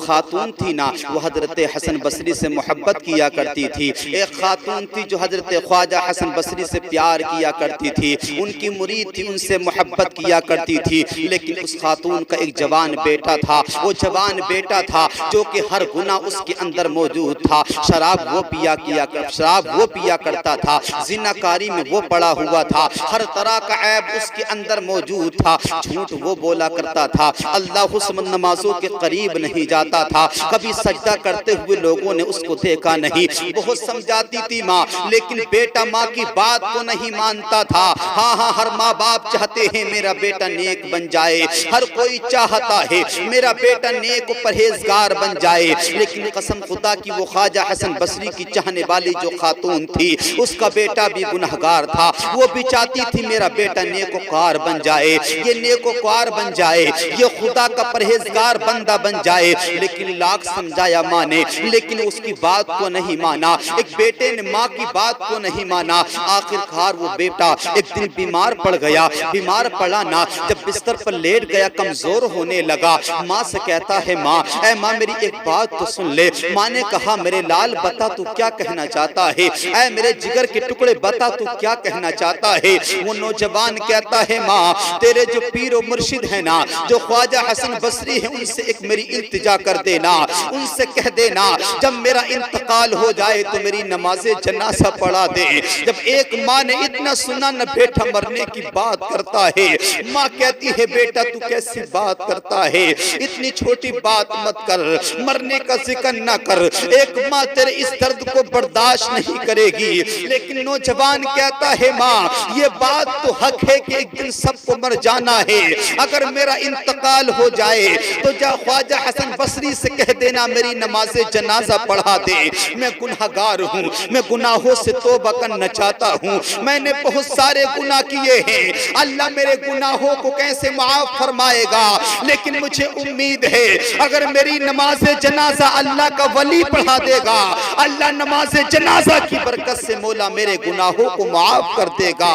خاتون تھی نا وہ حضرت حسن بصری سے محبت کیا کرتی تھی. ایک خاتون تھی جو حضرت خواجہ حسن بصری سے پیار کیا کرتی تھی, ان کی مرید تھی, ان سے محبت کیا کرتی تھی. لیکن اس خاتون کا ایک جوان بیٹا تھا. وہ جوان بیٹا تھا جو کہ ہر گناہ اس کے اندر موجود تھا. شراب وہ پیا کرتا تھا, زناکاری میں وہ پڑا ہوا تھا, ہر طرح کا عیب اس کے اندر موجود تھا. جھوٹ وہ بولا کرتا تھا, اللہ نمازوں کے قریب نہیں جاتا تھا, کبھی سجدہ کرتے ہوئے لوگوں نے اس کو دیکھا نہیں. بہت سمجھاتی تھی ماں, لیکن بیٹا ماں کی بات کو نہیں مانتا تھا. ہاں ہر ماں باپ چاہتے ہیں میرا بیٹا نیک بن جائے, ہر کوئی چاہتا ہے میرا بیٹا نیک و پرہیزگار بن جائے. لیکن قسم خدا کی وہ خواجہ حسن بصری کی چاہنے والی جو خاتون تھی, اس کا بیٹا بھی گنہگار تھا. وہ بھی چاہتی تھی میرا بیٹا نیک وقار بن جائے, یہ نیک وقار بن جائے, یہ خدا کا پرہیزگار بندہ بن جائے. لیکن لاکھ سمجھایا ماں نے, لیکن اس کی بات کو نہیں مانا. ایک بیٹے نے ماں کی بات کو نہیں مانا. آخر کار وہ بیٹا ایک دن بیمار پڑ گیا. بیمار پڑا نا, جب بستر پر لیٹ گیا, کمزور ہونے لگا. ماں سے کہتا ہے ماں, اے ماں میری ایک بات تو سن لے. ماں نے کہا میرے لال بتا تو کیا کہنا چاہتا ہے, اے میرے جگر کے ٹکڑے بتا تو کیا کہنا چاہتا ہے. وہ نوجوان کہتا ہے ماں تیرے جو پیر و مرشد ہیں نا, جو خواجہ حسن بصری ہیں, ان سے ایک میری التجا کر دینا, ان سے کہہ دینا جب میرا انتقال ہو جائے تو میری نماز جنازہ پڑھا دے. جب ایک ماں نے اتنا سنا نہ بیٹا مرنے کی بات کرتا ہے. ماں کہتی ہے بیٹا تو کیسی بات کرتا ہے, اتنی چھوٹی بات مت کر, مرنے کا ذکر نہ کر. ایک ماں تیرے اس درد کو برداشت نہیں کرے گی. لیکن نوجوان کہتا ہے ماں یہ بات تو حق ہے کہ ایک دن سب کو مر جانا ہے. اگر میرا انتقال ہو جائے تو جا خواجہ حسن بصری سے کہہ دینا میری نماز جنازہ پڑھا دے. میں گنہگار ہوں, میں گناہوں سے توبہ کرنا چاہتا ہوں. میں نے بہت سارے گناہ کیے ہیں, اللہ میرے گناہوں کو کیسے معاف فرمائے گا. لیکن مجھے امید ہے اگر میری نماز جنازہ اللہ کا ولی پڑھا دے گا, اللہ نماز جنازہ کی برکت سے مولا میرے گناہوں کو معاف کر دے گا.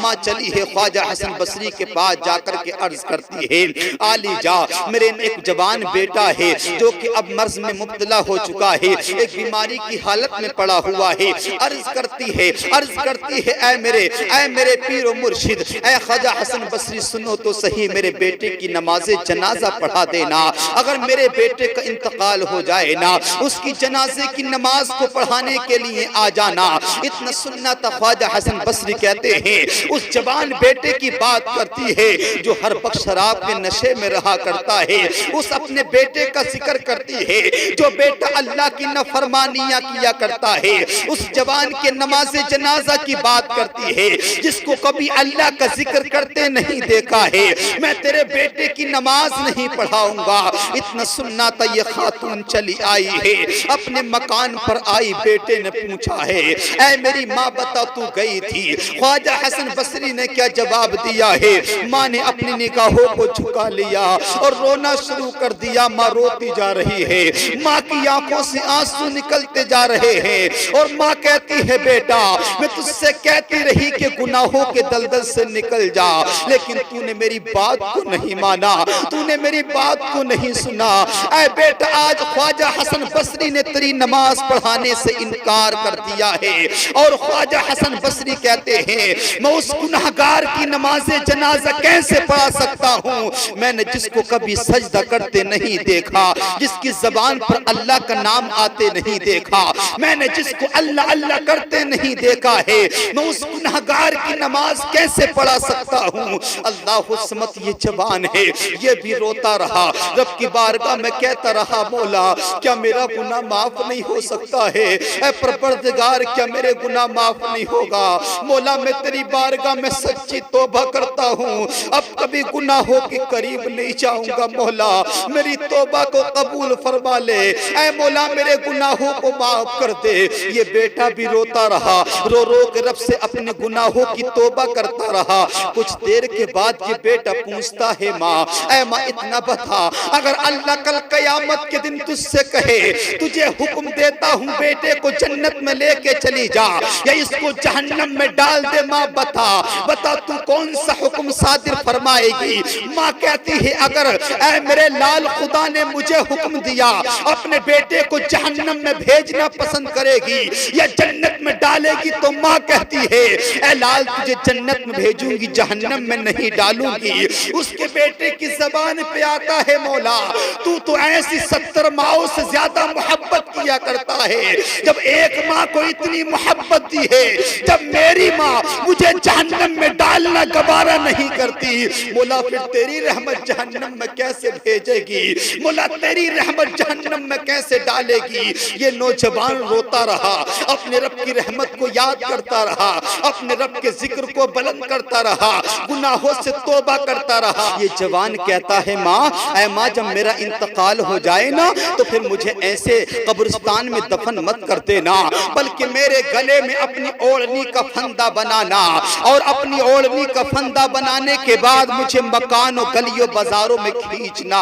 ماں چلی ہے خواجہ حسن بصری کے پاس, جا کر کے عرض کرتی ہے علی جا میرے ایک جوان بیٹا ہے جو کہ اب مرض میں مبتلا ہو چکا ہے, ایک بیماری کی حالت میں پڑا ہوا ہے. عرض کرتی ہے اے میرے پیر و مرشد, اے خواجہ حسن بصری سنو تو صحیح, میرے بیٹے کی نماز جنازہ پڑھا دینا. اگر میرے بیٹے کا انتقال ہو جائے نا, اس کی جنازے کی نماز کو پڑھانے کے لیے آ جانا. اتنا سننا تھا. خواجہ حسن بصری کہتے ہیں اس جوان بیٹے کی بات کرتی ہے جو ہر وقت شراب کے نشے میں رہا کرتا ہے. اس اپنے بیٹے کا ذکر کرتی ہے جو بیٹا اللہ کی نافرمانیاں کیا کرتا ہے. اس جوان کے نماز جنازہ کی بات کرتی ہے جس کو کبھی اللہ کا ذکر کرتے نہیں دیکھا ہے. میں تیرے بیٹے کی نماز نہیں پڑھاؤں گا. اتنا سننا تھا. یہ خاتون چلی آئی ہے, اپنے مکان پر آئی. بیٹے نے پوچھا ہے اے میری ماں بتا تو گئی تھی, خواجہ حسن بصری نے کیا جواب دیا ہے. ماں نے اپنی نگاہوں کو جھکا لیا اور رونا شروع کر دیا. ماں روتی جا رہی ہے, ماں کی آنکھوں سے آنسو نکلتے جا رہے ہیں, اور ماں کہتی ہے بیٹا میں تجھ سے کہتی رہی کہ گناہوں کے دلدل سے نکل جا, لیکن تو نے میری بات کو نہیں مانا, تو نے میری بات کو نہیں سنا. اے بیٹا آج خواجہ حسن بصری نے تیری نماز پڑھانے سے انکار کر دیا ہے. اور خواجہ حسن بصری کہتے ہیں میں اس گنہگار کی نماز جنازہ کیسے پڑھا سکتا ہوں. میں نے جس کو کبھی سجدہ کرتے نہیں دیکھا, جس کی زبان پر اللہ کا نام آتے نہیں دیکھا, میں نے جس کو اللہ اللہ کرتے نہیں دیکھا ہے, میں اس گنہگار کی نماز کیسے پڑھا سکتا ہوں. اللہ الصمد یہ جوان ہے, یہ بھی روتا رہا. رب کی بارگاہ میں کہتا رہا مولا کیا میرا گناہ معاف نہیں ہو سکتا ہے. اے پروردگار کیا میرے گناہ معاف نہیں ہوگا. مولا میں تیری بارگاہ میں سچی توبہ کرتا ہوں, اب کبھی گناہوں کے قریب نہیں جاؤں گا. مولا میری توبہ کو قبول فرما لے. اے مولا میرے گناہوں کو معاف کر دے. یہ بیٹا بھی روتا رہا, رو رو کے رب سے اپنے گناہوں کی توبہ کرتا رہا. کچھ دیر کے بعد یہ بیٹا پوچھتا ہے ماں اے ماں اتنا بتا, اگر اللہ کل قیامت کے دن تجھ سے کہے تجھے حکم دیتا ہوں بیٹے کو جنت میں لے کے چلی جا یا اس کو جہنم میں ڈال دے, ماں بتا تو کون سا حکم صادر فرمائے گی. ماں کہتی ہے اگر اے میرے لال خدا نے مجھے مجھے حکم دیا اپنے بیٹے کو جہنم میں بھیجنا پسند کرے گی یا جنت میں ڈالے گی، تو ماں کہتی ہے اے لال تجھے جنت میں بھیجوں گی، جہنم میں نہیں ڈالوں گی۔ اس کے بیٹے کی زبان پہ آتا ہے مولا تو ایسی 70 ماؤں سے زیادہ محبت کیا کرتا ہے، جب ایک ماں کو اتنی محبت دی ہے، جب میری ماں مجھے جہنم میں ڈالنا گوارا نہیں کرتی، مولا پھر تیری رحمت جہنم میں کیسے بھیجے گی؟ مولا تیری رحمت جہنم میں کیسے ڈالے گی؟ یہ نوجوان روتا رہا، اپنے رب کی رحمت کو یاد کرتا رہا، اپنے رب کے ذکر کو بلند کرتا رہا، گناہوں سے توبہ کرتا رہا۔ یہ جوان کہتا ہے ماں، اے ماں جب میرا انتقال ہو جائے نا تو پھر مجھے ایسے قبرستان میں دفن مت کر دینا، بلکہ میرے گلے میں اپنی اوڑھنی کا پھندا بنانا، اور اپنی اوڑھنی کا پھندا بنانے کے بعد مجھے مکانوں گلیوں بازاروں میں کھینچنا،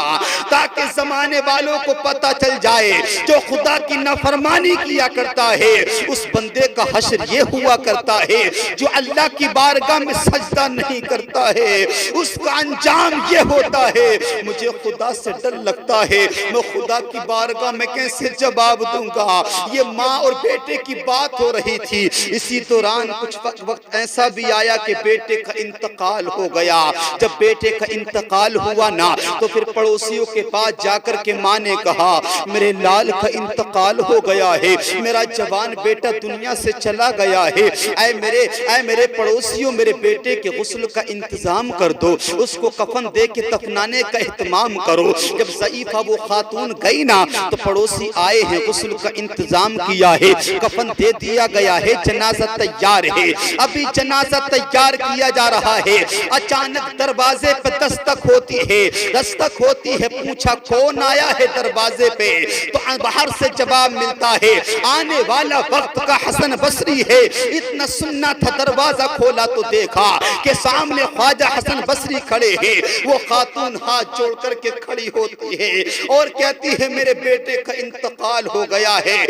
تاکہ زمانے والوں کو پتہ چل جائے جو خدا کی نافرمانی کیا کرتا ہے اس بندے کا حشر یہ ہوا کرتا ہے، جو اللہ کی بارگاہ میں سجدہ نہیں کرتا ہے اس کا انجام یہ ہوتا ہے۔ مجھے خدا سے ڈر لگتا ہے، میں خدا کی بارگاہ میں کیسے جواب دوں گا؟ یہ ماں اور بیٹے کی بات ہو رہی تھی، اسی دوران کچھ وقت ایسا بھی آیا کہ بیٹے کا انتقال ہو گیا۔ جب بیٹے کا انتقال ہوا نا تو پھر پڑوسیوں کے پاس جا کر کے ماں نے کہا میرے لال کا انتقال ہو گیا ہے، میرا جوان بیٹا دنیا سے چلا گیا ہے، اے میرے پڑوسیوں میرے بیٹے کے غسل کا انتظام کر دو، اس کو کفن دے کے دفنانے کا اہتمام کرو۔ جب ضعیفہ وہ خاتون گئی نا تو پڑوسی آئے ہیں، غسل کا انتظام کیا ہے، کفن دے دیا گیا ہے، جنازہ تیار ہے، ابھی جنازہ تیار کیا جا رہا ہے، اچانک دروازے پہ دستک ہوتی ہے، پوچھا کون آیا ہے دروازے پہ؟ تو باہر سے جواب ملتا ہے آنے والا وقت کا حسن بصری ہے۔ اتنا سننا تھا، دروازہ کھولا تو دیکھا کہ سامنے خواجہ حسن بصری کھڑے ہیں۔ وہ خاتون ہاتھ جوڑ کر کے کھڑی ہوتی ہے اور کہتی ہے میرے بیٹے کا انتقال ہو گیا ہے،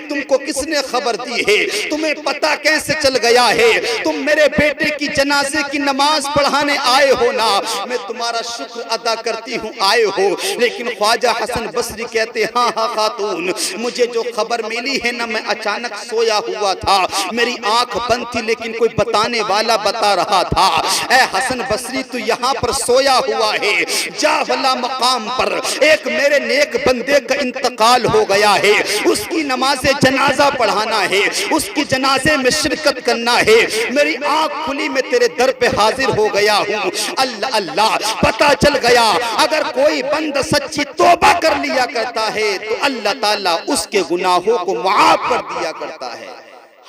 تم کو کس نے خبر دی ہے؟ تمہیں پتہ کیسے چل گیا ہے؟ تم میرے بیٹے کی جنازے کی نماز پڑھانے آئے ہو نا، میں تمہارا شکر ادا کرتی ہوں آئے ہو۔ لیکن خواجہ حسن بصری کہتے ہاں خاتون، مجھے جو خبر ملی ہے نا میں اچانک سویا ہوا تھا، میری آنکھ بند تھی لیکن کوئی بتانے والا بتا رہا تھا اے حسن بصری تو یہاں پر سویا ہوا ہے، جا والا مقام پر ایک میرے نیک بندے کا انتقال ہو گیا ہے، اس کی نماز جنازہ پڑھانا ہے، اس کی جنازے میں شرکت کرنا ہے، میری آنکھ کھلی میں تیرے در پہ حاضر ہو گیا ہوں۔ اللہ اللہ، پتہ چل گیا اگر کوئی بند سچی توبہ کر لیا کرتا ہے تو اللہ تعالیٰ اس کے گناہوں کو معاف کر دیا کرتا ہے۔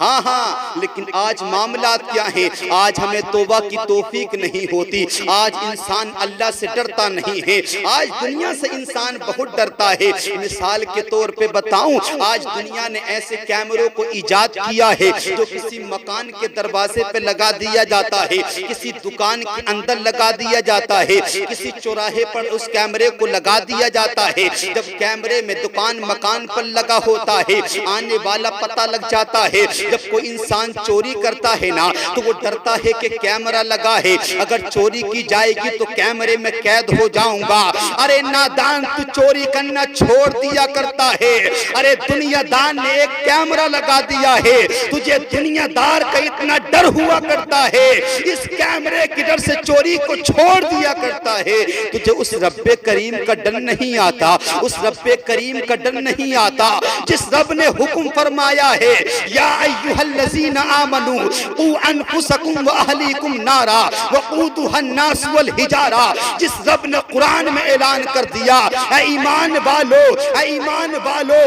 ہاں لیکن آج معاملات کیا ہیں؟ آج ہمیں توبہ کی توفیق نہیں ہوتی، آج انسان اللہ سے ڈرتا نہیں ہے، آج دنیا سے انسان بہت ڈرتا ہے۔ مثال کے طور پہ بتاؤں، آج دنیا نے ایسے کیمروں کو ایجاد کیا ہے جو کسی مکان کے دروازے پہ لگا دیا جاتا ہے، کسی دکان کے اندر لگا دیا جاتا ہے، کسی چوراہے پر اس کیمرے کو لگا دیا جاتا ہے۔ جب کیمرے میں دکان مکان پر لگا ہوتا ہے، آنے والا پتہ لگ جاتا ہے۔ جب کوئی انسان چوری کرتا ہے نا تو وہ ڈرتا ہے کہ کیمرہ لگا ہے، اگر چوری کی جائے گی تو کیمرے میں قید ہو جاؤں گا۔ ارے نادان، تو چوری کرنا چھوڑ دیا کرتا ہے، ارے دنیا دان نے ایک کیمرہ لگا دیا ہے، تجھے دنیا دار کا اتنا ڈر ہوا کرتا ہے، اس کیمرے کی ڈر سے چوری کو چھوڑ دیا کرتا ہے، تجھے اس رب کریم کا ڈر نہیں آتا، اس رب کریم کا ڈر نہیں آتا جس رب نے حکم فرمایا ہے یا ایھا الذین آمنوا قوا انفسکم واہلیکم نارا وقودھا الناس والحجارہ، جس رب نے قرآن میں اعلان کر دیا اے ایمان والو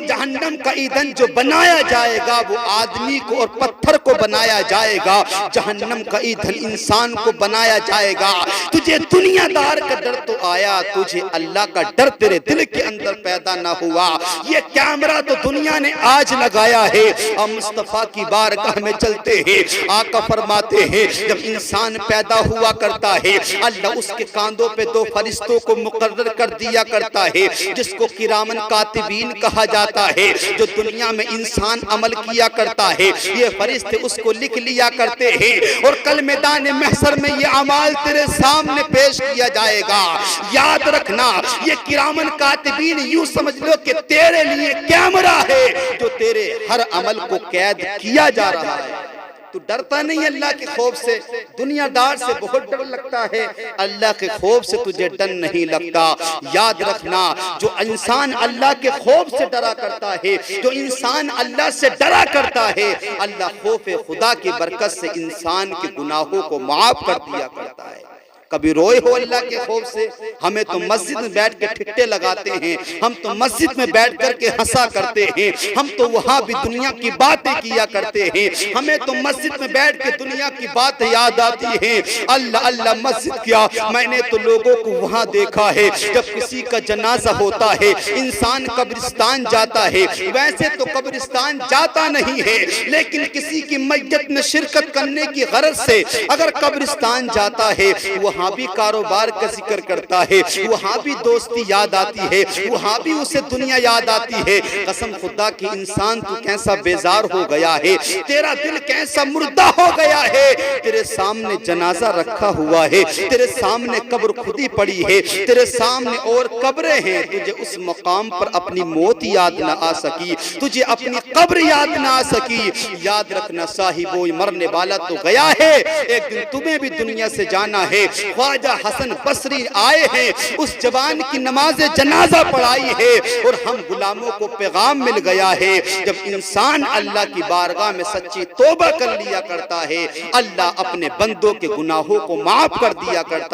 جہنم کا ایندھن جو بنایا جائے گا وہ آدمی کو اور پتھر کو بنایا جائے گا، جہنم کا ایندھن انسان کو بنایا جائے گا۔ تجھے دنیا دار کا ڈر تو آیا، تجھے اللہ کا ڈر تیرے دل کے اندر پیدا پیدا نہ ہوا. یہ کیمرہ تو دنیا نے آج لگایا ہے. ہم مصطفیٰ کی بارگاہ میں چلتے ہیں. آقا فرماتے ہیں جب انسان پیدا ہوا کرتا ہے اللہ اس کے کاندھوں پہ 2 فرشتوں کو مقرر کر دیا کرتا ہے جس کو کرامن کاتبین کہا جاتا ہے. جو دنیا میں انسان عمل کیا کرتا ہے یہ فرشتے اس کو لکھ لیا کرتے ہیں اور کل میدان محشر میں یہ اعمال تیرے سامنے پیش کیا جائے گا. یاد رکھنا یہ کرامن کاتبین یوں سمجھ لو کہ تیرے لیے کیمرہ ہے جو تیرے ہر عمل کو قید کیا جا رہا ہے. تو ڈرتا نہیں اللہ کے خوف سے؟ دنیا دار سے بہت ڈر لگتا ہے, اللہ کے خوف سے تجھے ڈر نہیں لگتا. یاد رکھنا جو انسان اللہ کے خوف سے ڈرا کرتا ہے, جو انسان اللہ سے ڈرا کرتا ہے, اللہ خوف خدا کی برکت سے انسان کے گناہوں کو معاف کر دیا کرتا ہے. کبھی روئے ہو اللہ کے خوف سے؟ ہمیں تو مسجد میں بیٹھ کے ٹھٹے لگاتے ہیں, ہم تو مسجد میں بیٹھ کر کے ہنسا کرتے ہیں, ہم تو وہاں بھی دنیا کی باتیں کیا کرتے ہیں, ہمیں تو مسجد میں بیٹھ کے دنیا کی باتیں یاد آتی ہیں. اللہ اللہ مسجد کیا, میں نے تو لوگوں کو وہاں دیکھا ہے جب کسی کا جنازہ ہوتا ہے انسان قبرستان جاتا ہے. ویسے تو قبرستان جاتا نہیں ہے لیکن کسی کی میت میں شرکت کرنے کی غرض سے اگر قبرستان جاتا ہے وہاں بھی کاروبار کا ذکر کرتا ہے, وہاں بھی دوستی یاد آتی ہے, وہاں بھی اسے دنیا یاد آتی ہے. قسم خدا کی انسان تو کیسا بیزار ہو گیا ہے, تیرا دل کیسا مردہ ہو گیا ہے. تیرے سامنے جنازہ رکھا ہوا ہے, تیرے سامنے قبر خودی پڑی ہے, تیرے سامنے اور قبریں ہیں. تجھے اس مقام پر اپنی موت یاد نہ آ سکی, تجھے اپنی قبر یاد نہ آ سکی. یاد رکھنا صاحبو مرنے والا تو گیا ہے, ایک دن تمہیں بھی دنیا سے جانا ہے. خواجہ حسن بصری آئے ہیں, اس جوان کی نماز جنازہ پڑھائی ہے اور ہم غلاموں کو پیغام مل گیا ہے. جب انسان اللہ کی بارگاہ میں سچی توبہ کر لیا کرتا ہے اللہ اپنے بندوں کے گناہوں کو معاف کر دیا کرتا ہے.